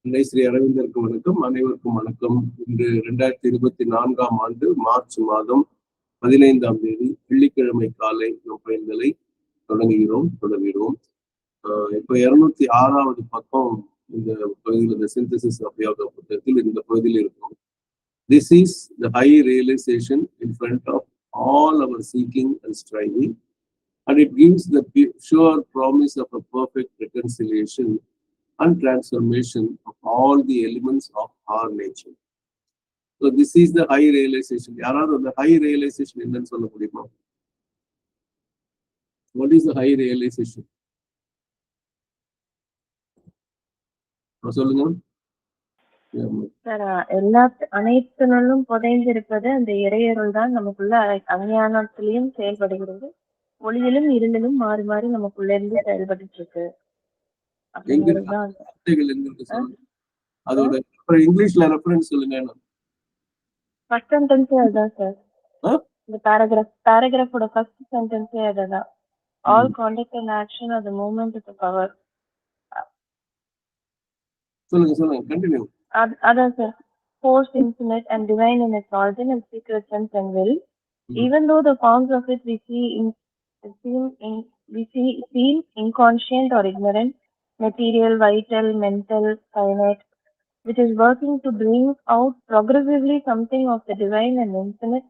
அன்னை ஸ்ரீ அரவிந்தருக்கு வணக்கம். அனைவருக்கும் வணக்கம். இன்று 2024ஆம் ஆண்டு மார்ச் மாதம் 15ஆம் தேதி வெள்ளிக்கிழமை காலை நம் பயிர்களை தொடங்கிடுவோம். இப்போ 206வது பக்கம் இந்த பகுதியில், இந்த சிந்தசிஸ் ஆஃப் யோகா புத்தகத்தில் இந்த பகுதியில் இருக்கும். This is the high realization in front of all our seeking and striving, and it gives the sure promise of a perfect reconciliation and transformation of all the elements of our nature. So this is the high realization. யாராவது அந்த high realization என்னன்னு சொல்ல முடியுமா? What is the high realization? சொல்லுங்க. அனைத்தினுள்ளும் புதைந்திருப்பது அந்த இறையருள் தான் நமக்குள்ள அஞ்ஞானத்திலையும் செயல்படுகிறது, ஒளியிலும் இருளிலும் மாறி மாறி நமக்குள்ள இருந்து செயல்பட்டு இருக்கு. அதோட இங்கிலீஷ்ல ரெஃபரன்ஸ் சொல்லுங்க. ஃபர்ஸ்ட் சென்டென்ஸே அதுதான் சார். இந்த பேராகிராஃபோட ஃபர்ஸ்ட் சென்டென்ஸே அதுதான். All conduct and action are the movement of the power. சொல்லுங்க கண்டினியூ. அதான் sir. Force infinite and divine in its origin and secret sense and will. Even though the forms of it we feel inconscient or ignorant, material, vital, mental, finite, which is working to bring out progressively something of the divine and infinite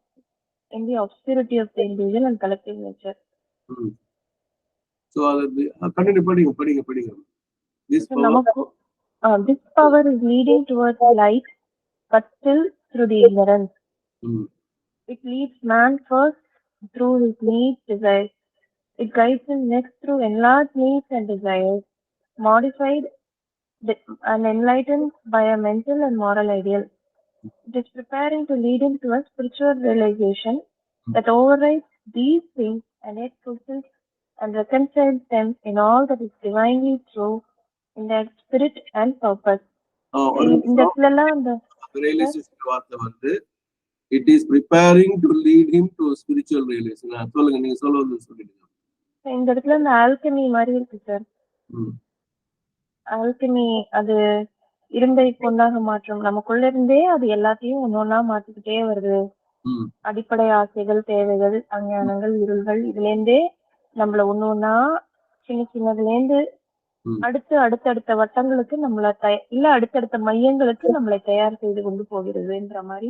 in the obscurity of the individual and collective nature. So continue படிங்க. This power is leading towards light, but still through the ignorance. It leads man first through his needs, desires. It guides him next through enlarged needs and desires, modified and enlightened by a mental and moral ideal. It is preparing to lead him to a spiritual realization that overrides these things and yet fulfills and reconciles them in all that is divinely true in their spirit and purpose. It is preparing to lead him to a spiritual realization. சொல்லுங்க, நீங்க சொல்லுங்க. இந்த இடத்துல அந்த alchemy மாதிரி இருக்கு sir. Alchemy அது இரும்பை பொன்னாக மாற்றும். நமக்குள்ள இருந்தே அது எல்லாத்தையும் ஒன்னொன்னா மாத்திக்கிட்டே வருது. அடிப்படை ஆசைகள், தேவைகள், அஞ்ஞானங்கள், இருள்கள், இதுல இருந்தே நம்மள ஒன்னொன்னா சின்னதுல இருந்து அடுத்தடுத்த வட்டங்களுக்கு நம்மள இல்ல அடுத்தடுத்த மையங்களுக்கு நம்மளை தயார் செய்து கொண்டு போகிறதுன்ற மாதிரி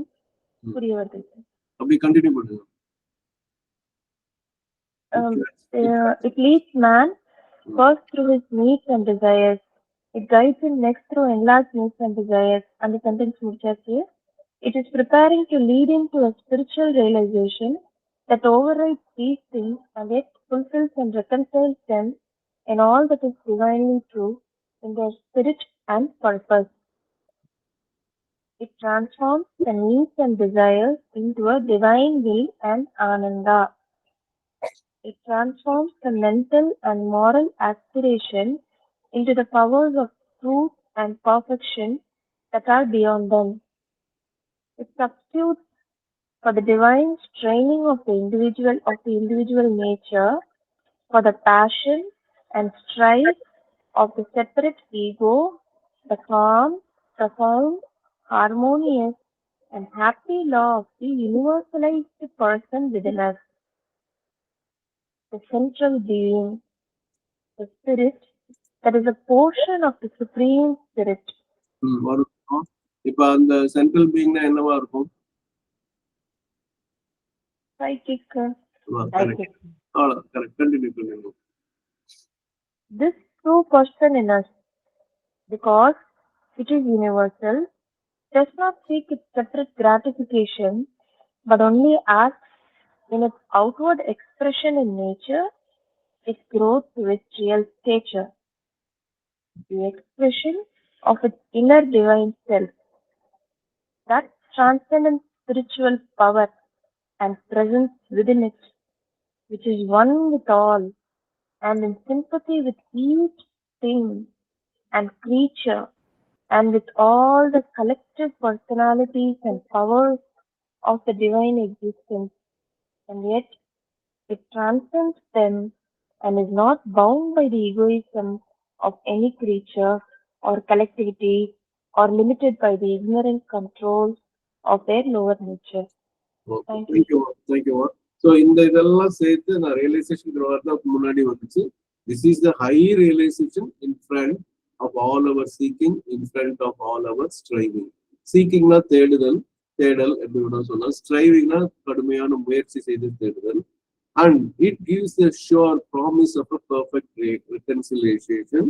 புரிய வருது. அப்படி கண்டினியூ பண்ணுங்க. It leads man first through his needs and desires. It guides him next through enlarged needs and desires. And the sentence முடிச்சாச்சு. It is preparing to lead him to a spiritual realization that overrides these things and yet fulfills and reconciles them in all that is divinely true in their spirit and purpose. It transforms the needs and desires into a divine will and ananda. It transforms the mental and moral aspiration into the powers of truth and perfection that are beyond them. It substitutes for the divine straining of the individual nature for the passion and strife of the separate ego, the calm, profound, harmonious, and happy law of the universalized person within us. The central being, the spirit, that is a portion of the supreme spirit. இப்ப அந்த central பீயிங்னா என்னவா இருக்கும்? Psychic. Correct. Continue. This true person in us, because it is universal, does not seek its separate gratification, but only acts in its outward expression in nature, its growth to its real stature, the expression of its inner divine self, that transcendent spiritual power and presence within it, which is one with all and in sympathy with each thing and creature and with all the collective personalities and powers of the divine existence, and yet it transcends them and is not bound by the egoism of any creature or collectivity or limited by the ignorant controls of their lower nature. Thank you. Thank you. So இந்த இதெல்லாம் சேர்த்து நான் realisation வரதுக்கு முன்னாடி வந்துச்சு. This is the high realization in front of all our seeking, in front of all our striving. Seekingனா தேடல் எப்படி வேணா சொல்லலாம். Strivingனா கடுமையான முயற்சி செய்து தேடுதல். And it gives a sure promise of a perfect reconciliation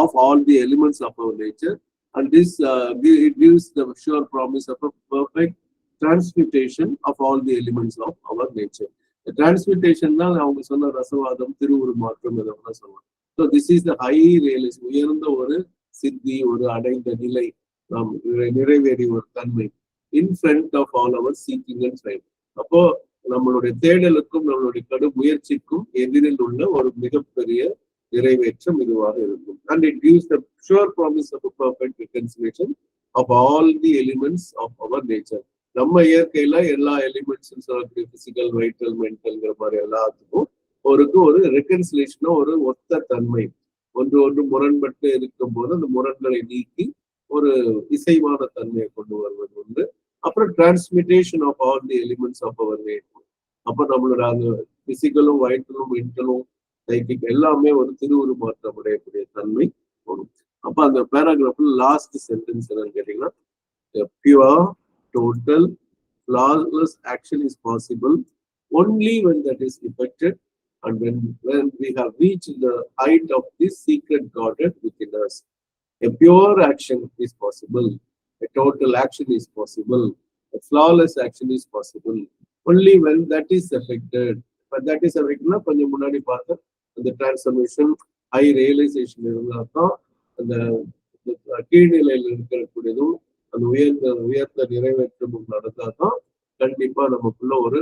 of all the elements of our nature. And this it gives the sure promise of a perfect transmutation of all the elements of our nature. The transmutation தான் அவங்க சொன்ன ரசவாதம், திருவுருமாற்றம் இதெல்லாம் சொல்லலாம். So this is the high realization, உயர்ந்த ஒரு சித்தி, ஒரு அடைந்த நிலை, நாம் நிறைவேறிய ஒரு தன்மை, in front of all our seeking and striving. அப்போ நம்மளுடைய தேடலுக்கும் நம்மளுடைய கடும் முயற்சிக்கும் எதிரில் உள்ள ஒரு மிகப்பெரிய நிறைவேற்றம் இதுவாக இருக்கும். And it gives the sure promise of a perfect reconciliation of all the elements of our nature. நம்ம இயற்கையில எல்லா எலிமெண்ட்ஸ் சொல்லக்கூடிய பிசிக்கல், வைட்டல், மென்டல்ங்கிற மாதிரி எல்லாத்துக்கும் ஒரு ரெகன்சிலேஷனோ ஒரு ஒத்த தன்மை, ஒன்று முரண்பட்டு இருக்கும் போது அந்த முரண்களை நீக்கி ஒரு இசைவான தன்மையை கொண்டு வருவது உண்டு. அப்புறம் transmutation of all the elements of our nature. அப்ப நம்மளோட அந்த பிசிக்கலும், வைட்டலும், மென்டலும், சைக்கிக் எல்லாமே ஒரு திருவுருமாற்றம் அடையக்கூடிய தன்மை வரும். அப்ப அந்த பேராகிராஃப்ல லாஸ்ட் சென்டென்ஸ் என்னன்னு கேட்டீங்கன்னா, pure total flawless action is possible only when that is effected and when we have reached the height of this secret Godhead within us. A pure action is possible, a total action is possible, a flawless action is possible only when that is effected. But that is effected கொஞ்சம் முன்னாடி பார்த்த அந்த transformation, high realisation இருந்தால் தான் அந்த கீழ்நிலையில் இருக்கக்கூடியதும் அந்த உயர்ந்த நிறைவேற்றமும் நடந்தாதான் கண்டிப்பா நமக்குள்ள ஒரு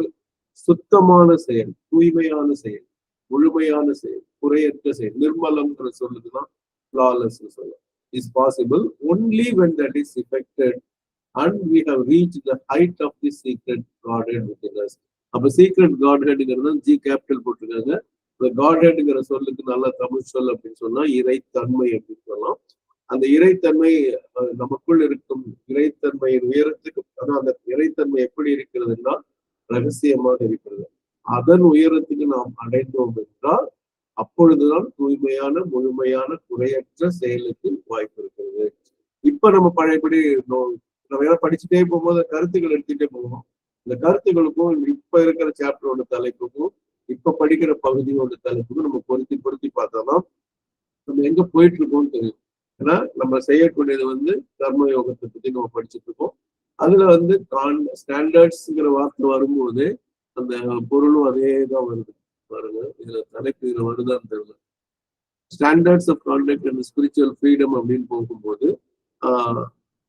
சுத்தமான செயல், தூய்மையான செயல், முழுமையான செயல், குறையற்ற செயல், நிர்மலம்ன்ற சொல்லுதுதான் flawless சொல்ல is possible only when that is effected and we have reached the height of the secret Godhead within us. அப்ப சீக்ரெட் காட்ஹெட்ங்கிறது ஜி கேபிட்டல் போட்டிருக்காங்க. இந்த காட்ஹெட்ங்கிற சொல்லுக்கு நல்ல தமிழ் சொல் அப்படின்னு சொன்னா இறைத்தன்மை அப்படின்னு சொல்லலாம். அந்த இறைத்தன்மை நமக்குள் இருக்கும் இறைத்தன்மையின் உயரத்துக்கு, அதான் அந்த இறைத்தன்மை எப்படி இருக்கிறதுன்னா ரகசியமாக இருக்கிறது. அதன் உயரத்துக்கு நாம் அடைந்தோம் என்றால் அப்பொழுதுதான் தூய்மையான, முழுமையான, குறையற்ற செயலுக்கு வாய்ப்பு இருக்கிறது. இப்ப நம்ம பழையபடி நம்ம ஏதாவது படிச்சுட்டே போகும்போது கருத்துக்கள் எடுத்துட்டே போவோம். இந்த கருத்துக்களுக்கும் இப்ப இருக்கிற சாப்டரோட தலைப்புக்கும் இப்ப படிக்கிற பகுதியோட தலைப்புக்கும் நம்ம பொருத்தி பார்த்தாதான் நம்ம எங்க போயிட்டு இருக்கோம்னு தெரியும். ஏன்னா நம்ம செய்யக்கூடியது கர்ம யோகத்தை பத்தி நம்ம படிச்சுட்டு இருக்கோம். அதுல ஸ்டாண்டர்ட்ஸ்ங்கிற வார்த்தை வரும்போது அந்த பொருளும் அதே தான் வருது பாருங்க. இதுல தலைப்பு இதுல வருதான்னு தெரியல. Standards of contact and spiritual freedom அப்படின்னு போகும்போது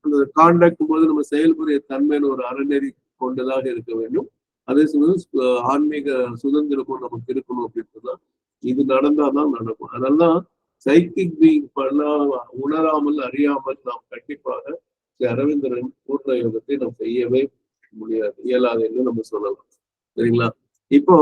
அந்த கான்டக்ட் போது நம்ம செயல்புரிய தன்மைன்னு ஒரு அறநெறி கொண்டதாக இருக்க வேண்டும். அதே சமயம் ஆன்மீக சுதந்திரமும் நமக்கு இருக்கணும் அப்படின்றதா இது நடந்தாதான் நடக்கும். அதனால்தான் சைக்கிக் பீயிங் உணராமல் அறியாமல் நாம் கண்டிப்பாக அரவிந்தரின் பூர்ண யோகத்தை நாம் செய்யவே முடியாது, இயலாது என்று நம்ம சொல்லலாம். சரிங்களா? இப்போ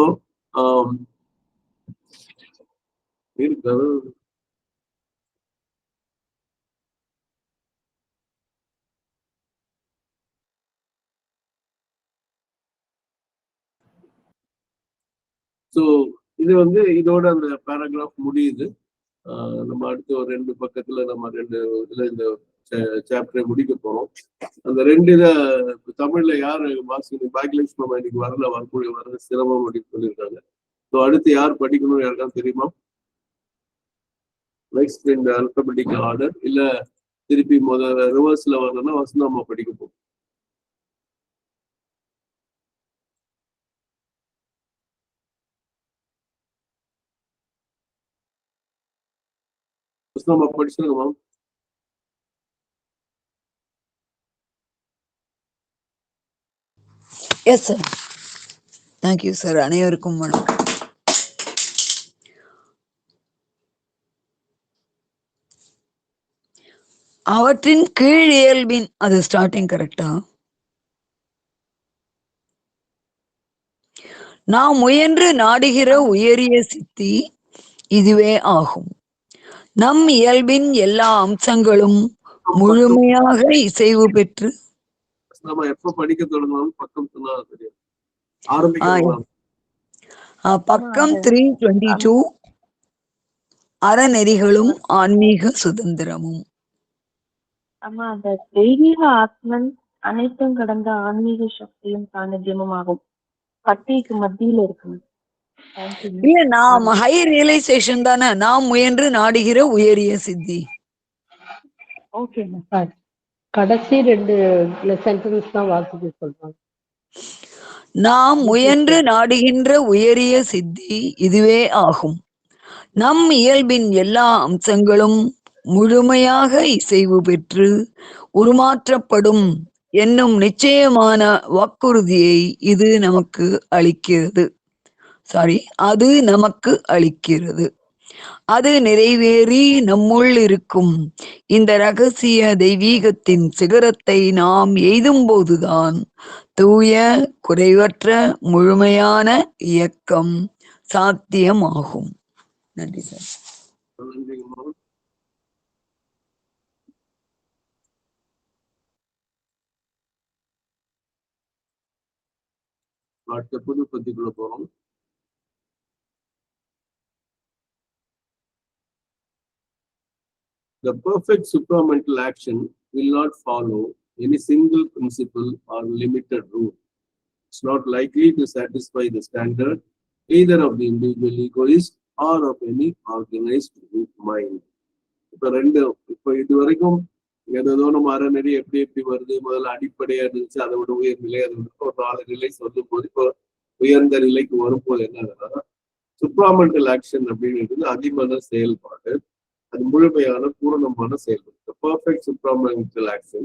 இது இதோட அந்த பேராகிராஃப் முடியுது. நம்ம அடுத்த ஒரு 2 பக்கத்துல நம்ம 2 இதுல இந்த சாப்டரை முடிக்க போறோம். அந்த 2 இதை தமிழ்ல யாரு வாசிக்கணும்? பாக்யலட்சுமி இன்னைக்கு வர சிரமம் அப்படின்னு சொல்லியிருக்காங்க. ஸோ அடுத்து யார் படிக்கணும் யாருக்காவது தெரியுமா? நெக்ஸ்ட் இந்த அல்பபெட்டிக் ஆர்டர் இல்ல திருப்பி ரிவர்ஸ்ல வரணும்னா வசந்தாமா படிக்க போகும். வசந்தாமா படிச்சிருங்க ma'am. Yes sir. Thank you sir. அனைவருக்கும் வணக்கம். அவற்றின் கீழ் இயல்பின், அது ஸ்டார்டிங் கரெக்டா? நாம் முயன்று நாடுகிற உயரிய சித்தி இதுவே ஆகும். நம் இயல்பின் எல்லா அம்சங்களும் முழுமையாக இசைவு பெற்று நம்ம எப்ப படிக்க தொடங்கணும் பக்கம் சொன்னா தெரியும். ஆரம்பிக்கணும். பக்கம் 322 அறநெறிகளும் ஆன்மீக சுதந்திரமும். ஆமா, அந்த தெய்வீக ஆத்மன் அனைத்தும் கடந்த ஆன்மீக சக்தியும் சாநித்தியமும் ஆகும். பட்டிக்கு மத்தியில இருக்கு. இல்ல, நாம் ஹை ரியலைசேஷன் தானே, நாம் முயன்று நாடுகிற உயரிய சித்தி. ஓகே, கடைசி 2 சென்டென்ஸ் தான் வாசிக்க சொல்றாங்க. நாம் முயன்று நாடுகின்ற உயரிய சித்தி இதுவே ஆகும். நம் இயல்பின் எல்லா அம்சங்களும் முழுமையாக இசைவு பெற்று உருமாற்றப்படும் என்னும் நிச்சயமான வாக்குறுதியை இது நமக்கு அளிக்கிறது. அது நமக்கு அளிக்கிறது. அது நிறைவேறி நம்முள் இருக்கும் இந்த ரகசிய தெய்வீகத்தின் சிகரத்தை நாம் எய்தும் போதுதான் தூய குறைவற்ற முழுமையான இயக்கம் சாத்தியமாகும். நன்றி சார். அடுத்த புது பத்திக்குள்ள போறோம். The perfect supramental action will not follow any single principle or limited rule. It's not likely to satisfy the standard either of the individual egoist or of any organized group mind. இப்போ இது வரைக்கும் ஏதோ நம்ம அறநெறி எப்படி வருது, முதல்ல அடிப்படையா இருந்துச்சு, அதை விட உயர்நிலை, அதை விட ஒரு 4 நிலை சொல்லும் போது இப்போ உயர்ந்த நிலைக்கு வரும்போது என்னன்னா சுப்ராமெண்டல் ஆக்ஷன் அப்படின்றது அதிமன செயல்பாடு. அது முழுமையான பூரணமான செயல்பாடு. Perfect supramental action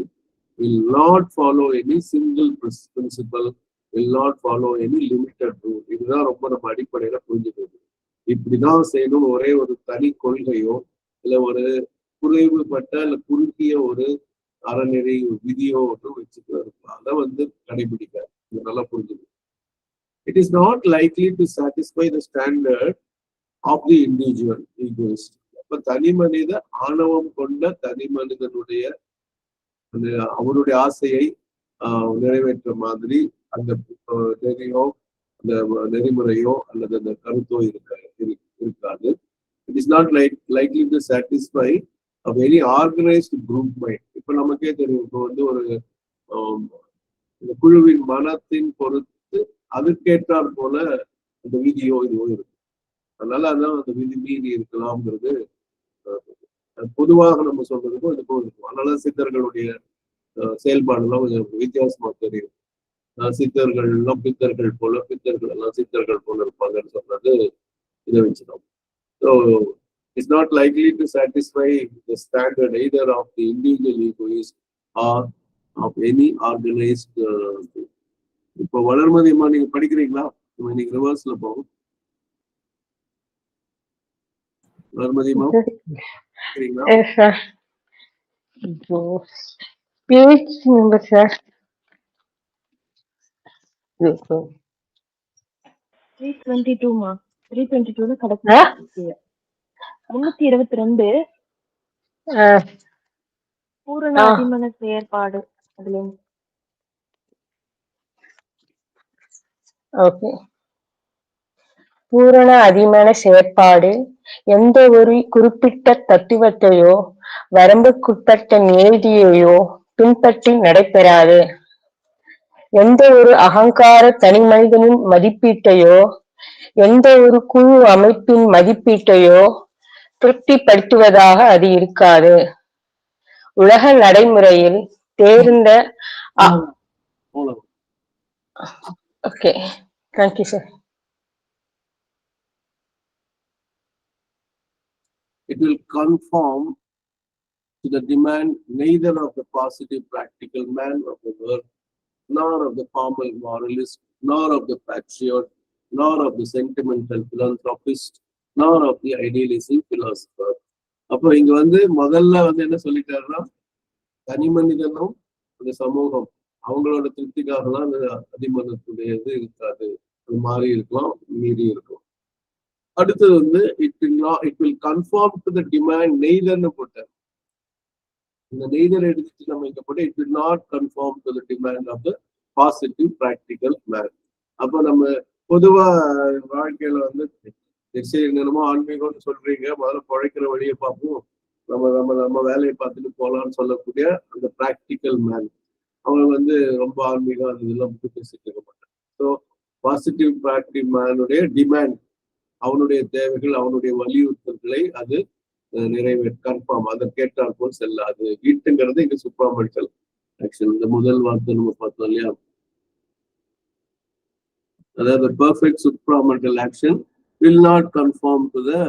will not follow any single principle, will not follow any limited rule. இதுதான் ரொம்ப நம்ம அடிப்படையில புரிஞ்சுக்கிறது. இப்படிதான் செய்யணும் ஒரே ஒரு தனி கொள்கையோ இல்ல ஒரு குறைவுபட்ட இல்ல குறுகிய ஒரு அறநெறி விதியோ ஒன்று வச்சுக்கிறது. அதை கடைபிடிக்காது. இது நல்லா புரிஞ்சுக்கணும். It is not likely to satisfy the standard of the individual egoist. இப்ப தனி மனித ஆணவம் கொண்ட தனி மனிதனுடைய அவருடைய ஆசையை நிறைவேற்ற மாதிரி அந்த நெறியோ அந்த நெறிமுறையோ அல்லது அந்த கருத்தோ இருக்காது. It is not likely to satisfy a very organized group mind. இப்ப நமக்கே தெரியும், இப்போ ஒரு குழுவின் மனத்தின் பொறுத்து அதற்கேற்றார் போல அந்த விதியோ இதுவோ இருக்கு. அதனால அதான் அந்த விதி மீறி இருக்கலாம்ங்கிறது பொதுவாக நம்ம சொல்றதுக்கும் இதுக்கும் இருக்கும். அதனால சித்தர்களுடைய செயல்பாடுலாம் கொஞ்சம் வித்தியாசமா தெரியும். சித்தர்கள் எல்லாம் பித்தர்கள் போல, பித்தர்கள் எல்லாம் சித்தர்கள் போல இருப்பாங்கன்னு சொல்றது இதை வச்சுதான். So it's not likely to satisfy the standard either of the individual egoist or of any organized group. இப்போ வளர்மதியமா நீங்க படிக்கிறீங்களா? நம்ம இன்னைக்கு ரிவர்ஸ்ல போகும். வளர்மதியமா படிக்கிறீங்களா? பேஜ் நம்பர் சார் 322மா 322ல கடைசி 322 பூரண அதிமன செயற்பாடு. அதுல ஓகே. பூரண அதிமன செயற்பாடு எந்த ஒரு குறிப்பிட்ட தத்துவத்தையோ வரம்புக்குட்பட்ட நியதியையோ பின்பற்றி நடைபெறாது. எந்த ஒரு அகங்கார தனி மனிதனின் மதிப்பீட்டையோ எந்த ஒரு குழு அமைப்பின் மதிப்பீட்டையோ திருப்திப்படுத்துவதாக அது இருக்காது. உலக நடைமுறையில் தேர்ந்த okay, thank you sir. It will conform to the demand neither of the positive practical man of the world, nor of the formal moralist, nor of the patriot, nor of the sentimental philanthropist, nor of the idealistic philosopher. அப்போ இங்க முதல்ல என்ன சொல்லிட்டாருன்னா, தனி மனிதனும் அந்த சமூகம் அவங்களோட திருப்திக்காகலாம் அந்த அதிமனத்துடையது இருக்காது. அது மாறி இருக்கலாம், மீறி இருக்கும். அடுத்தது it will conform to the demand neitherன்னு போட்டார். இந்த நெய்தர் எடுத்துட்டு நம்ம இங்க போட்டு it will not conform to the demand of the positive practical man. அப்போ நம்ம பொதுவா வாழ்க்கையில வந்து சரி என்னமோ ஆன்மீகம்னு சொல்றீங்க, முதல்ல பிழைக்கிற வழியை பார்ப்போம், நம்ம நம்ம நம்ம வேலையை பார்த்துட்டு போகலான்னு சொல்லக்கூடிய அந்த ப்ராக்டிக்கல் மேன் அவங்க வந்து ரொம்ப ஆன்மீகம் அது இதெல்லாம் புக்கு பேசிட்டு இருக்க மாட்டாங்க. ஸோ பாசிட்டிவ் ப்ராக்டிக் மேனுடைய டிமாண்ட், அவனுடைய தேவைகள், அவனுடைய வலியுறுத்தல்களை அது நிறைவேற்ற கன்ஃபார்ம், அதை கேட்டால் போல் செல்லாது. வீட்டுங்கிறது இங்க சுப்ராமெண்டல் ஆக்ஷன். இந்த முதல் வார்த்தை நம்ம பார்த்தோம் இல்லையா, அதாவது perfect supramental action will not conform to the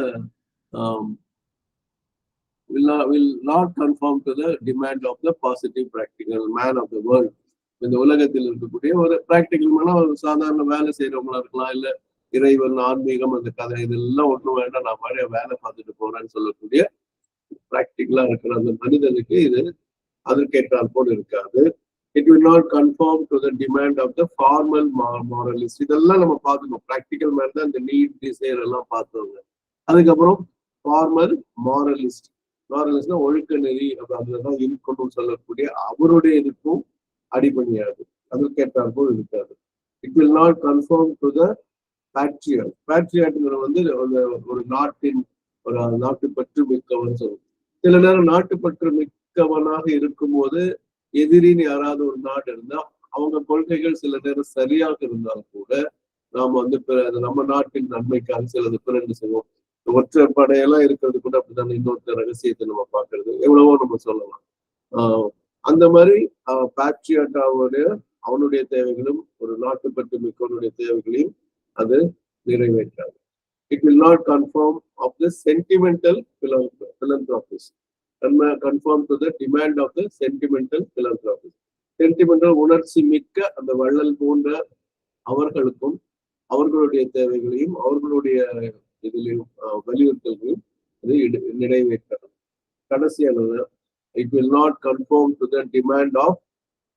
will not conform to the demand of the positive practical man of the world. இந்த உலகத்தில் இருக்கக்கூடிய ஒரு பிராக்டிக்கல் மேனா ஒரு சாதாரண வேலை செய்யறவங்களா இருக்கலாம், இல்ல இறைவன் ஆன்மீகம் அந்த கதை இதெல்லாம் ஒண்ணும் வேண்டாம், நான் மாதிரி வேலை பார்த்துட்டு போறேன்னு சொல்லக்கூடிய பிராக்டிக்கலா இருக்கிற அந்த மனிதனுக்கு இது அதற்கேற்றால் போல் இருக்காது. It will not conform to the demand of the formal moralist. இதெல்லாம் நம்ம பார்த்துக்கணும். ப்ராக்டிக்கல் மேன் தான் இந்த நீட் டிசைர் எல்லாம் பார்த்தவங்க. அதுக்கப்புறம் ஃபார்மல் மாரலிஸ்ட். மாரலிஸ்ட்னா ஒழுக்க நெறி அதுலதான் இருக்கணும்னு சொல்லக்கூடிய அவருடைய இதுக்கும் அடிபணியாது, அதற்கேற்றால் போல் இருக்காது. It will not conform to the patriot. பேட்ரியாட்ங்கிற வந்து ஒரு நாட்டின் ஒரு நாட்டுப்பற்று மிக்கவன் சொல்லுவோம். சில நேரம் நாட்டுப்பற்று மிக்கவனாக இருக்கும்போது எதிரின்னு யாராவது ஒரு நாடு இருந்தா அவங்க கொள்கைகள் சில நேரம் சரியாக இருந்தாலும் கூட நாம வந்து நம்ம நாட்டின் நன்மைக்காக சிலது பிறகு செய்வோம். ஒற்றை படையெல்லாம் இருக்கிறது கூட அப்படித்தானே, இன்னொருத்த ரகசியத்தை நம்ம பாக்குறது எவ்வளவோ நம்ம சொல்லலாம். அந்த மாதிரி பேட்ரியாட்டாவுடைய அவனுடைய தேவைகளும் ஒரு நாட்டுப்பற்று மிக்கவனுடைய தேவைகளையும் அது நிறைவேற்றாது. It will not conform of the sentimental philanthropist. Conform to the demand of the sentimental philanthropist. Sentimental உணர்ச்சி மிக்க அந்த வள்ளல் போன்ற அவர்களுக்கும் அவர்களுடைய தேவைகளையும் அவர்களுடைய இதிலையும் வலியுறுத்தல்களையும் இது நிறைவேற்றது. கடைசியானது it will not conform to the demand of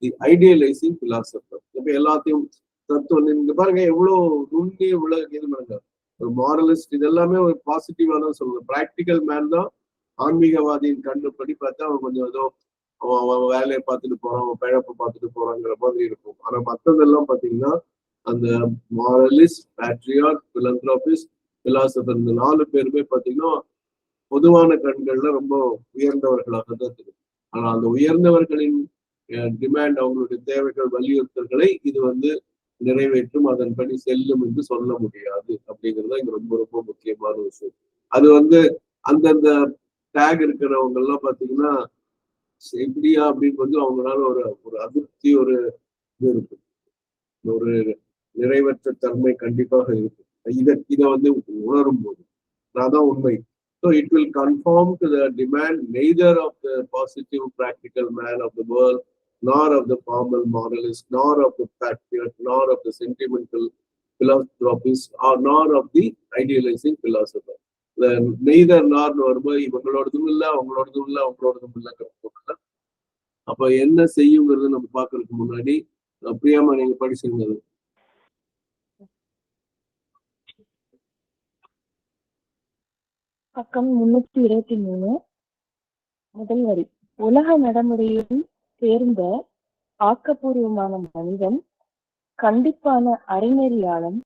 the idealizing philosopher. இப்ப எல்லாத்தையும் தத்துவம் நீங்க பாருங்க எவ்வளவு நுண்ணிய உலக இது பண்ணுங்க. ஒரு மாரலிஸ்ட் இதெல்லாமே ஒரு பாசிட்டிவா தான் சொல்லுவாங்க. பிராக்டிக்கல் மேன் தான் ஆன்மீகவாதியின் கண்டுபடி பார்த்தா அவன் கொஞ்சம் ஏதோ அவன் வேலையை பார்த்துட்டு போறான், அவன் பிழப்பை பார்த்துட்டு போறாங்கிற மாதிரி இருக்கும். ஆனா மற்றதெல்லாம் பாத்தீங்கன்னா அந்த மாரலிஸ்ட், பேட்ரியாட், பிலந்த்ராபிஸ்ட், பிலாசபர் இந்த 4 பேருமே பாத்தீங்கன்னா பொதுவான கண்கள்ல ரொம்ப உயர்ந்தவர்களாக தான் தெரியும். ஆனா அந்த உயர்ந்தவர்களின் டிமாண்ட், அவங்களுடைய தேவைகள், வலியுறுத்தல்களை இது வந்து நிறைவேற்றும், அதன்படி செல்லும் என்று சொல்ல முடியாது அப்படிங்கிறது இங்க ரொம்ப ரொம்ப முக்கியமான விஷயம். அது வந்து அந்தந்த டேக் இருக்கிறவங்க எல்லாம் பாத்தீங்கன்னா எப்படியா அப்படின்னு வந்து அவங்களால ஒரு அதிருப்தி, ஒரு இது இருக்கு, ஒரு நிறைவேற்ற தன்மை கண்டிப்பாக இருக்கு. இதை வந்து உணரும் போது அதான் உண்மை. So it will conform to the demand neither of the positive practical man of the world, nor of the formal moralist, nor of the patriot, nor of the sentimental philanthropist, or nor of the idealizing philosopher. Neither nor வரும்போது இவங்களோடதும் இல்லை, அவங்களோடதும் இல்லை, அவங்களோடதும் இல்லைங்கிற. அப்ப என்ன செய்யுங்கிறது நம்ம பாக்குறதுக்கு முன்னாடி பிரியாமா நீங்க படிச்சிருந்தது பக்கம் 323 முதல் வரி. உலக நடைமுறையில் சேர்ந்த ஆக்கப்பூர்வமான மனிதன், கண்டிப்பான அறநெறியாளன்,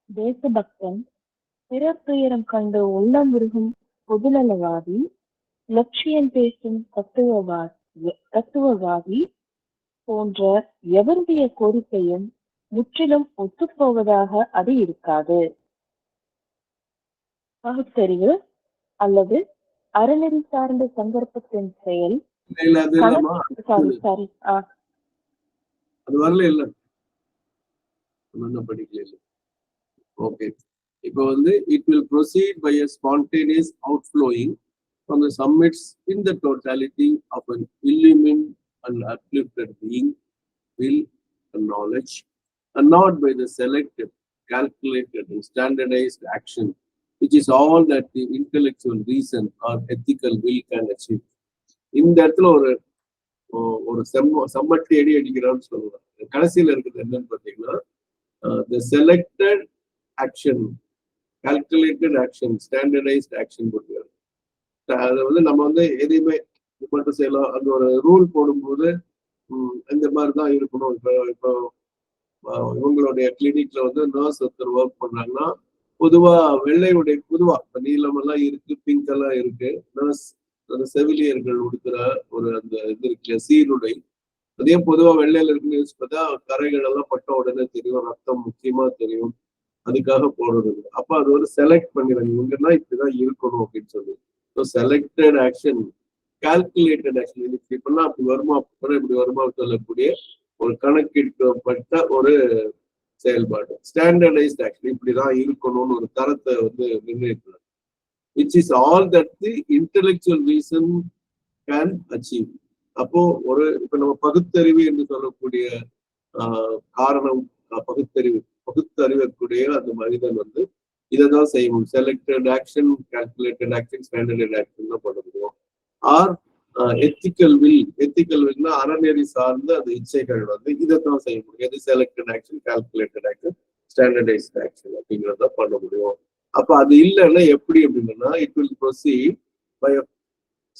தேசபக்தன், பிறர் துயரம் கண்டு உள்ளமுருகும் பொதுநலவாதி, லட்சியம் பேசும் தத்துவவாதி போன்ற எவருடைய கோரிக்கையும் முற்றிலும் ஒத்துப்போவதாக அது இருக்காது. பகுத்தறிவு அல்லது அறநெறி சார்ந்த சந்தர்ப்பத்தின் செயல் அது வரல இல்ல படிக்கல இல்ல. ஓகே, இப்போ வந்து it will proceed by a spontaneous outflowing from the summits in the totality of an illumined and uplifted being, will and knowledge, and not by the selected, calculated and standardized action, which is all that the intellectual reason or ethical will can achieve. இந்த இடத்துல ஒரு சம்மட்டி அடி அடிக்கிறான்னு சொல்லுவாங்க. கடைசியில இருக்குது என்னன்னு பாத்தீங்கன்னா the selected action, calculated action, standardized action போட்டுருக்காங்க. அதை வந்து நம்ம வந்து எதையுமே இது மட்டும் செய்யலாம். அந்த ஒரு ரூல் போடும்போது இந்த மாதிரிதான் இருக்கணும். இப்போ இவங்களுடைய கிளினிக்ல வந்து நர்ஸ் ஒருத்தர் ஒர்க் பண்றாங்கன்னா பொதுவா வெள்ளை உடை, பொதுவா இப்ப நீளம் எல்லாம் இருக்கு, பிங்க் எல்லாம் இருக்கு. நர்ஸ் அந்த செவிலியர்கள் உடுக்கிற ஒரு அந்த இது இருக்கு சீருடை, அதே பொதுவா வெள்ளையில இருக்குன்னு யோசிச்சு பார்த்தா கரைகள் எல்லாம் பட்ட உடனே தெரியும், ரத்தம் முக்கியமா தெரியும். அதுக்காக போடுறது. அப்ப அது ஒரு செலக்ட் பண்ணிடுறாங்க, இவங்கன்னா இப்படிதான் இருக்கணும் அப்படின்னு சொல்லி. செலக்டட் ஆக்ஷன், கால்குலேட்டட் ஆக்ஷன், இப்பெல்லாம் அப்படி வருமா, அப்புறம் இப்படி வருமா சொல்லக்கூடிய ஒரு கணக்கிடப்பட்ட ஒரு செயல்பாடு. ஸ்டாண்டர்டைஸ்ட் ஆக்ஷன், இப்படிதான் இருக்கணும்னு ஒரு தரத்தை வந்து நிர்ணயிக்கிறாங்க. which is all that the intellectual reason can achieve. அப்போ ஒரு இப்ப நம்ம பகுத்தறிவு என்று சொல்லக்கூடிய காரணம், பகுத்தறிவக்கூடிய அந்த மனிதன் வந்து இதைதான் செய்யணும். Selected action, calculated action, standard action தான் பண்ண முடியும். ஆர் எத்திக்கல் வில்னா அறநெறி சார்ந்த அந்த இச்சைகள் வந்து இதைத்தான் செய்ய முடியும். எது selected action, calculated action, standardised action அப்படிங்கிறத பண்ண முடியும். அப்ப அது இல்லைன்னா எப்படி அப்படின்னா, it will proceed by a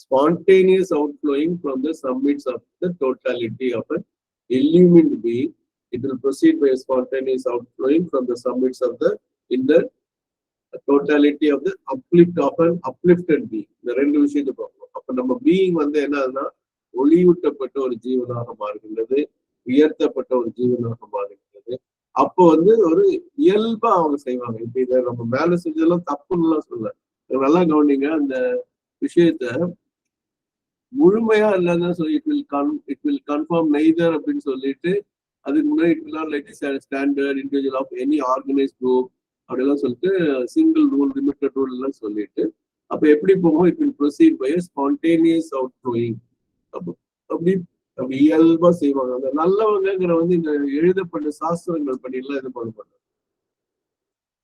spontaneous outflowing from the summits of the totality of an illumined being. It will proceed by a spontaneous outflowing from the summits of the in the totality of the uplifted being. இந்த ரெண்டு விஷயத்தை பார்க்கணும். அப்ப நம்ம being வந்து என்னன்னா ஒளியூட்டப்பட்ட ஒரு ஜீவனாக மாறுகின்றது, உயர்த்தப்பட்ட ஒரு ஜீவனாக மாறுகின்றது. அப்போ வந்து ஒரு இயல்பா அவங்க செய்வாங்க. இப்ப இதை நம்ம மேல செஞ்சதெல்லாம் தப்புன்னு எல்லாம் சொல்ல, நல்லா கவனிங்க. அந்த விஷயத்த முழுமையா இல்லாத சொல்லி இட் வில் கன்ஃபார்ம் நெய்தர் அப்படின்னு சொல்லிட்டு அதுக்கு முன்னாடி it will not like standard individual of any organise group அப்படிலாம் சொல்லிட்டு சிங்கிள் ரூல், லிமிட்டட் ரூல் எல்லாம் சொல்லிட்டு அப்ப எப்படி போகும், it will proceed by spontaneous out flowing. அப்படி இயல்பா செய்வாங்க. அந்த நல்லவங்கிற வந்து இந்த எழுதப்பட்ட சாஸ்திரங்கள் படியெல்லாம் இது பண்ண மாட்டாங்க.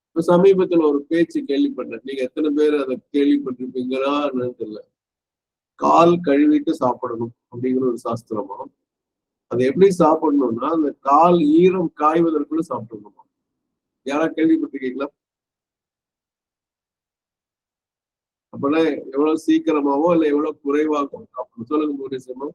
இப்ப சமீபத்துல ஒரு பேச்சு கேள்விப்பட்டேன், நீங்க எத்தனை பேர் அதை கேள்விப்பட்டிருப்பீங்களா தெரியல. கால் கழுவிட்டு சாப்பிடணும் அப்படிங்கிற ஒரு சாஸ்திரமா. அது எப்படி சாப்பிடணும்னா அந்த கால் ஈரம் காய்வதற்குள்ள சாப்பிடணுமா. யாரா கேள்விப்பட்டிருக்கீங்களா? அப்பனா எவ்வளவு சீக்கிரமாவோ இல்ல எவ்வளவு குறைவாகவும் சாப்பிடணும்? சொல்லுங்க முருகேசம்மா.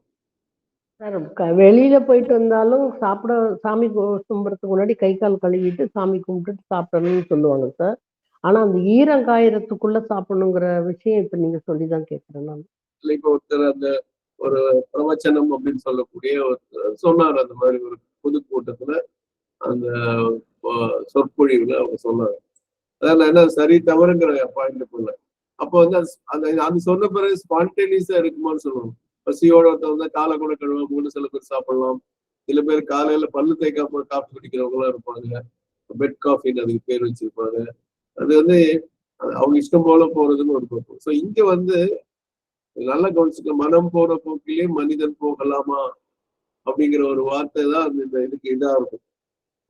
வெளியில போயிட்டு வந்தாலும் சாப்பிட, சாமி கும்பிட்றதுக்கு முன்னாடி கை கால் கழுவிட்டு சாமி கும்பிட்டுட்டு சாப்பிடணும்னு சொல்லுவாங்க சார். ஆனா அந்த ஈரம் காயறதுக்குள்ள சாப்பிடணுங்கிற விஷயம் இப்ப நீங்க சொல்லிதான் கேட்கிறேன் நான். இப்ப ஒருத்தர் அந்த ஒரு பிரவச்சனம் அப்படின்னு சொல்லக்கூடிய சொன்னார், அந்த மாதிரி ஒரு பொதுக்கூட்டத்துல அந்த சொற்பொழிவுல அவங்க சொன்னாங்க. அதான் என்ன சரி தவறுங்கிற பாயிண்ட் போல. அப்போ வந்து அது சொன்ன பிறகு ஸ்பான்டேனியஸா இருக்குமான்னு சொல்லுவாங்க. பசியோட ஒருத்தவங்க காலை கூட கழுவாம சில பேர் சாப்பிடலாம். சில பேர் காலையில பல்லு தேய்க்காம காஃபி குடிக்கிறவங்க எல்லாம் இருப்பாங்க, பெட் காஃபின்னு அதுக்கு பேர் வச்சிருப்பாங்க. அது வந்து அவங்க இஷ்டம் போல போறதுன்னு ஒரு பக்கம். ஸோ இங்க வந்து நல்லா கவனிச்சுக்க, மனம் போற போக்கிலே மனிதன் போகலாமா அப்படிங்கிற ஒரு வார்த்தை தான் இந்த இதுக்கு இதா இருக்கும்.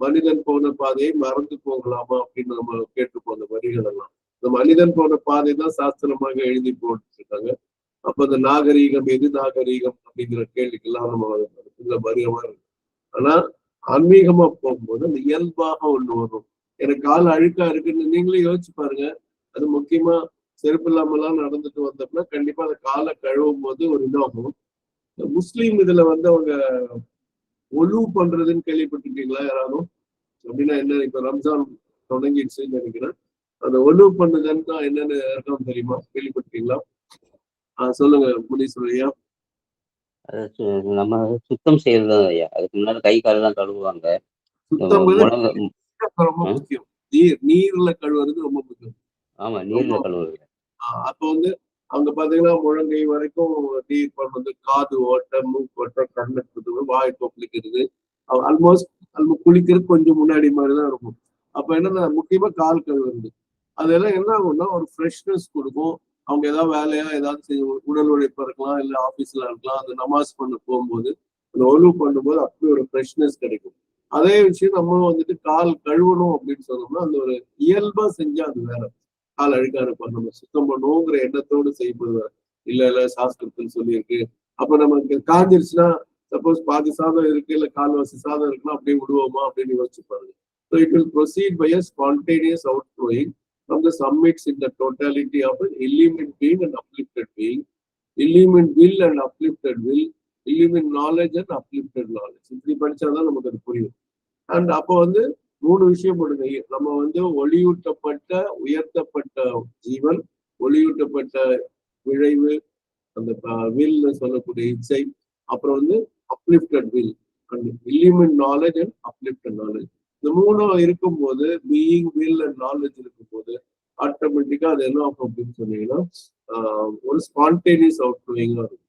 மனிதன் போன பாதையை மறந்து போகலாமா அப்படின்னு நம்ம கேட்டுப்போம் அந்த வரிகள் எல்லாம். இந்த மனிதன் போன பாதை தான் சாஸ்திரமாக எழுதி போட்டுருக்காங்க. அப்ப அந்த நாகரீகம் எது நாகரீகம் அப்படிங்கிற கேள்விக்கெல்லாம் நம்ம பரியமா இருக்கு. ஆனா ஆன்மீகமா போகும்போது அந்த இயல்பாக ஒண்ணு வரும். எனக்கு கால் அழுக்கா இருக்குன்னு நீங்களே யோசிச்சு பாருங்க. அது முக்கியமா செருப்பு இல்லாமலாம் நடந்துட்டு வந்தோம்னா கண்டிப்பா அந்த காலை கழுவும் போது ஒரு இதாகும். முஸ்லீம் இதுல வந்து அவங்க ஒலு பண்றதுன்னு கேள்விப்பட்டிருக்கீங்களா யாராலும்? அப்படின்னா என்ன, இப்ப ரம்ஜான் தொடங்கிடுச்சுன்னு நினைக்கிறேன். அந்த ஒலு பண்ணுதுன்னா என்னன்னு யாருக்கும் தெரியுமா? கேள்விப்பட்டிருக்கீங்களா? சொல்லுங்க முனீஸ்வரர் ஐயா. நம்ம சுத்தம் செய்யறதுதான் ஐயா. அதுக்கு முன்னாடி கை கால் எல்லாம் கழுவுவாங்க. சுத்தம் ரொம்ப முக்கியம். நீர்ல கழுவுறது ரொம்ப முக்கியம். ஆமா, நீர்ல கழுவுறது. அப்போ வந்து அங்க பாத்தீங்கன்னா முழங்கை வரைக்கும் நீர் பண்ணுறது, காது ஓட்ட, மூக்கு ஓட்ட, கண்ணு வாய் கொப்பளிக்கிறது, ஆல்மோஸ்ட் நம்ம குளிக்கிறது கொஞ்சம் முன்னாடி மாதிரிதான் இருக்கும். அப்ப என்னன்னா முக்கியமா கால் கழுவுறது. அதெல்லாம் என்ன ஆகும்னா ஒரு ஃப்ரெஷ்னஸ் கொடுக்கும். அவங்க ஏதாவது வேலையா ஏதாவது செய்யும், உடல் உழைப்பு இருக்கலாம், இல்ல ஆபீஸ்ல இருக்கலாம், அந்த நமாஸ் பண்ண போகும்போது அந்த ஒழுவு பண்ணும்போது அப்படி ஒரு ஃப்ரெஷ்னஸ் கிடைக்கும். அதே விஷயம் நம்மளும் வந்துட்டு கால் கழுவணும் அப்படின்னு சொன்னோம்னா அந்த ஒரு இயல்பா செஞ்சா அது வேற. கால் அழுக்கா இருப்போம், நம்ம சுத்தம் பண்ணுவோங்கிற எண்ணத்தோடு செய்வது இல்ல சாஸ்திரத்தில் சொல்லியிருக்கு. அப்ப நமக்கு காஞ்சிருச்சுன்னா சப்போஸ் பாதி சாதம் இருக்கு இல்ல கால்வாசி சாதம் இருக்குன்னா அப்படியே விடுவோமா அப்படின்னு யோசிச்சு பாருங்க. So it will proceed by a spontaneous outflowing from the summits in the totality of an illumined being and uplifted being. illumined will and uplifted will, illumined knowledge and uplifted knowledge. இப்படி படிச்சாதான் நமக்கு அது புரியும். And அப்போ வந்து 3 விஷயம் போடுங்க. நம்ம வந்து ஒளியூட்டப்பட்ட உயர்த்தப்பட்ட ஜீவன், ஒளியூட்டப்பட்ட விளைவு, அந்த வில் சொல்லக்கூடிய இச்சை, அப்புறம் வந்து uplifted will and illumined knowledge and uplifted knowledge. இந்த 3 இருக்கும்போது, being, will and knowledge இருக்கும்போது ஆட்டோமேட்டிக்கா அது என்ன ஆகும் அப்படின்னு சொன்னீங்கன்னா ஒரு ஸ்பான்டேனியஸ் அவுட்ஃப்ளோயிங்கா இருக்கும்.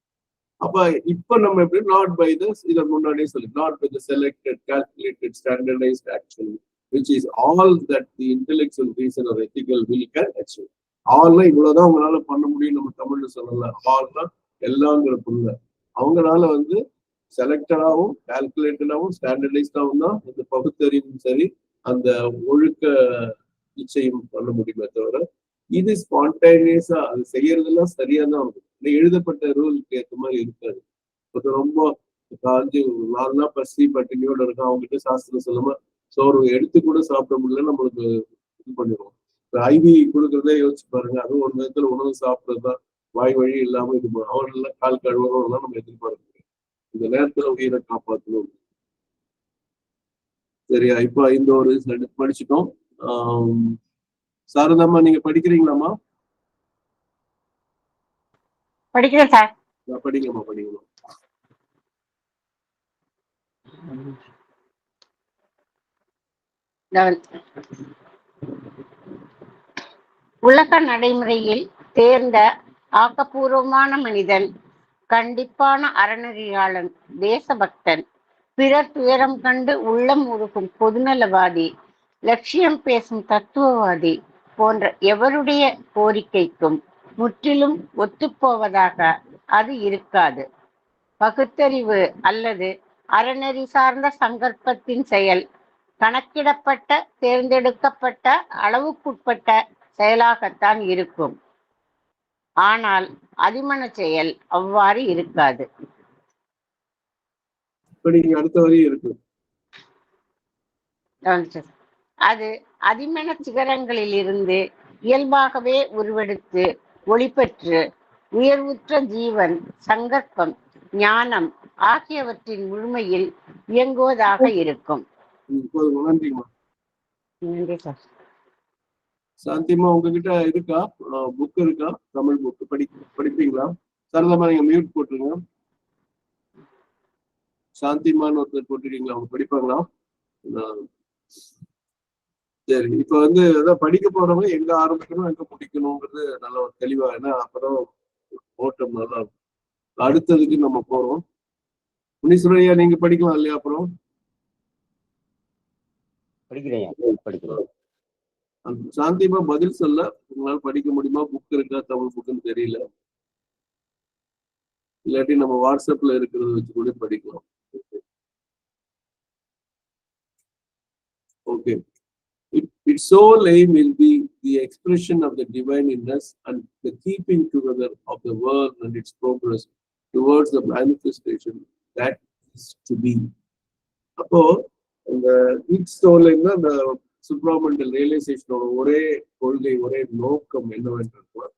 அப்ப இப்ப நம்ம எப்படி நாட் பை த, இதை முன்னாடியே சொல்லி, நாட் by the selected calculated standardised action which is all that the intellectual reason are ethical will can achieve. ஆல்னா இவ்வளவுதான் உங்களால பண்ண முடியும் நம்ம தமிழ்ல சொல்லலாம். ஆல்னா எல்லாங்கிற புள்ள அவங்களால வந்து செலக்டடாகவும் கால்குலேட்டடாகவும் ஸ்டாண்டர்டைஸ்டாகவும் தான் இந்த பகுத்தறிவும் சரி அந்த ஒழுக்க நிச்சயம் பண்ண முடியுமே தவிர இது ஸ்பான்டேனியஸா அது செய்யறதெல்லாம் சரியா தான் இருக்கும். எழுதப்பட்ட ரூலுக்கு ஏற்ற மாதிரி இருக்காது. இப்போ ரொம்ப காஞ்சி 4 நாள் பசி பட்டினியோட இருக்கும், அவங்ககிட்ட சாஸ்திரம் சொல்லாம சோறு எடுத்து கூட சாப்பிட முடியல, நம்மளுக்கு இது பண்ணிடுவோம். ஐவி கொடுக்குறதே யோசிச்சு பாருங்க. அதுவும் ஒரு நேரத்துல உணவு சாப்பிட்றதுதான் வாய் வழி இல்லாம இது அவரெல்லாம் கால் கழுவணும் நம்ம எதிர்பார்க்க முடியும். இந்த நேரத்துல உயிரை காப்பாற்றணும். சரியா? இப்போ இந்த ஒரு படிச்சுட்டோம். சாரதாம்மா நீங்க படிக்கிறீங்களாம்மா? படிக்கிறேன் சார். படிங்கம்மா படிக்கணும். உலக நடைமுறையில் தேர்ந்த ஆக்கப்பூர்வமான மனிதன், கண்டிப்பான அறநெறியாளன், தேசபக்தன், பிறர் துயரம் கண்டு உள்ளம் உருகும் பொதுநலவாதி, லட்சியம் பேசும் தத்துவவாதி போன்ற எவருடைய கோரிக்கைக்கும் முற்றிலும் ஒத்துப்போவதாக அது இருக்காது. பகுத்தறிவு அல்லது அறநெறி சார்ந்த சங்கல்பத்தின் செயல் கணக்கிடப்பட்ட, தேர்ந்தெடுக்கப்பட்ட, அளவுக்குட்பட்ட செயலாகத்தான் இருக்கும். ஆனால் அதிமன செயல் அவ்வாறு இருக்காது. அடுத்த வரி இருக்கு. அது அதிமன சிகரங்களில் இருந்து இயல்பாகவே உருவெடுத்து ஒளிபெற்று உயர்வுற்ற ஜீவன், சங்கற்பம், ஞானம் ஆகியவற்றின் முழுமையில் இயங்குவதாக இருக்கும். நன்றி சார். சாந்திமா உங்ககிட்ட இருக்கா புக் இருக்கா? தமிழ் புக் படிப்பீங்களா? சரதமா நீங்க மியூட் போட்டுருங்க. சாந்திமான்னு ஒருத்தர் போட்டுருக்கீங்களா? அவங்க படிப்பாங்களா? சரி, இப்ப வந்து அதான் படிக்க போறவங்க எங்க ஆரம்பிக்கணும் எங்க முடிக்கணுங்கிறது நல்ல ஒரு தெளிவா, ஏன்னா அப்பதான் ஓட்டம் நல்லா இருக்கும். அடுத்ததுக்கு நம்ம போறோம். முனீஸ்வரையா நீங்க படிக்கலாம் இல்லையா? அப்புறம் படிக்கிறேன். சாந்திமா பதில் சொல்ல, உங்களால படிக்க முடியுமா? புக் இருக்கா தமிழ் புக்குன்னு தெரியல. இல்லாட்டி நம்ம வாட்ஸ்அப்ல இருக்கிறத வச்சு கூட படிக்கலாம். Okay. Its sole aim will be the expression of the divine in us and the keeping together of the world and its progress towards the manifestation that is to be. அப்போ இந்த its sole என்ன, இந்த supramental ரியலைசேஷனோட ஒரே கொள்கை, ஒரே நோக்கம் என்னவென்றால்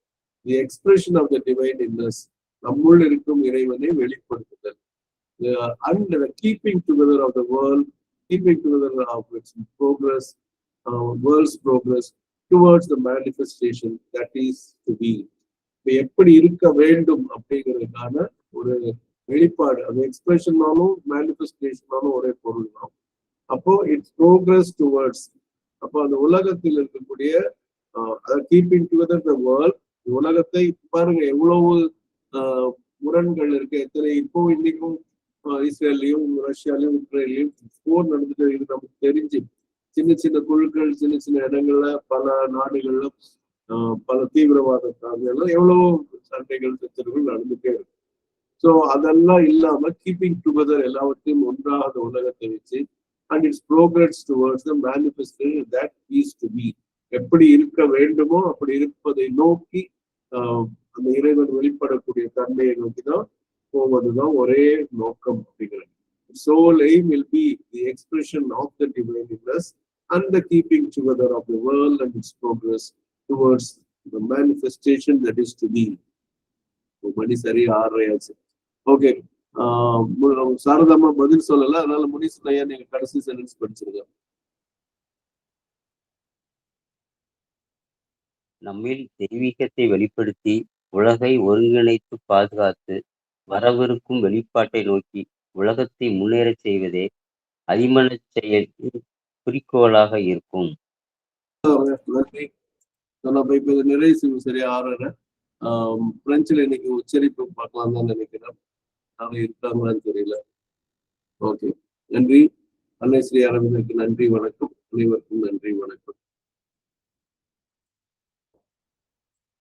the expression of the divine in us, நம்முள் இருக்கும் இறைவனை வெளிப்படுத்துதல், and the keeping together of the world, keeping together of its progress, world's progress towards the manifestation that is to be. எப்படி இருக்க வேண்டும் அப்படிங்கிறதுக்கான ஒரு வெளிப்பாடு, அந்த எக்ஸ்பிரஷனாலும் மேனிஃபெஸ்டேஷனாலும் ஒரே பொருள் தான். அப்போ இட்ஸ் ப்ரோக்ரஸ் டுவர்ட்ஸ், அப்போ அந்த உலகத்தில் இருக்கக்கூடிய கீப்பிங் டுகெதர் த வேர்ல்ட், உலகத்தை பாருங்க எவ்வளவு முரண்கள் இருக்கு. எத்தனை இப்போ இன்னைக்கும் இஸ்ரேல்லையும் ரஷ்யாலையும் உக்ரைன்லையும் போர் நடந்துட்டு இருக்கு. நமக்கு தெரிஞ்சு சின்ன சின்ன குழுக்கள், சின்ன சின்ன இடங்கள்ல, பல நாடுகள்ல பல தீவிரவாத எல்லாம் எவ்வளவோ சண்டைகள், சச்சரவுகள் நடந்துட்டே இருக்கு. ஸோ அதெல்லாம் இல்லாம கீப்பிங் டுகெதர், எல்லாவற்றையும் ஒன்றாக உலகத்தை வச்சு and its progress towards the manifestation that is to be, எப்படி இருக்க வேண்டுமோ அப்படி இருப்பதை நோக்கி அந்த இறைவன் வெளிப்படக்கூடிய தன்மையை நோக்கிதான் போவதுதான் ஒரே நோக்கம் அப்படிங்கிறது. Sole aim will be the expression of the divine in us and the keeping together of the world and its progress towards the manifestation that is to be. மணி சரி 6:30 ஆச்சு. ஓகே, சாரதாமா பதில் சொல்லல, அதனால முனீஸ்வரன் ஐயா நீங்க கடைசி சென்டென்ஸ் படிச்சிருங்க. நம்மில் தெய்வீகத்தை வெளிப்படுத்தி உலகை ஒருங்கிணைத்து பாதுகாத்து வரவிருக்கும் வெளிப்பாட்டை நோக்கி உலகத்தை முன்னேறச் செய்வதே அதிமனச் செயலின் குறிக்கோளாக இருக்கும். நன்றி. நம்ம இப்ப நிறைவு செய்வோம். சரியா 6:30. பிரெஞ்சுல இன்னைக்கு உச்சரிப்பு பார்க்கலாம் தான் நினைக்கிறேன். அவங்க இருக்காங்களான்னு தெரியல. ஓகே, நன்றி. அன்னை ஸ்ரீ அரவிந்தருக்கு நன்றி, வணக்கம். அனைவருக்கும் நன்றி, வணக்கம்.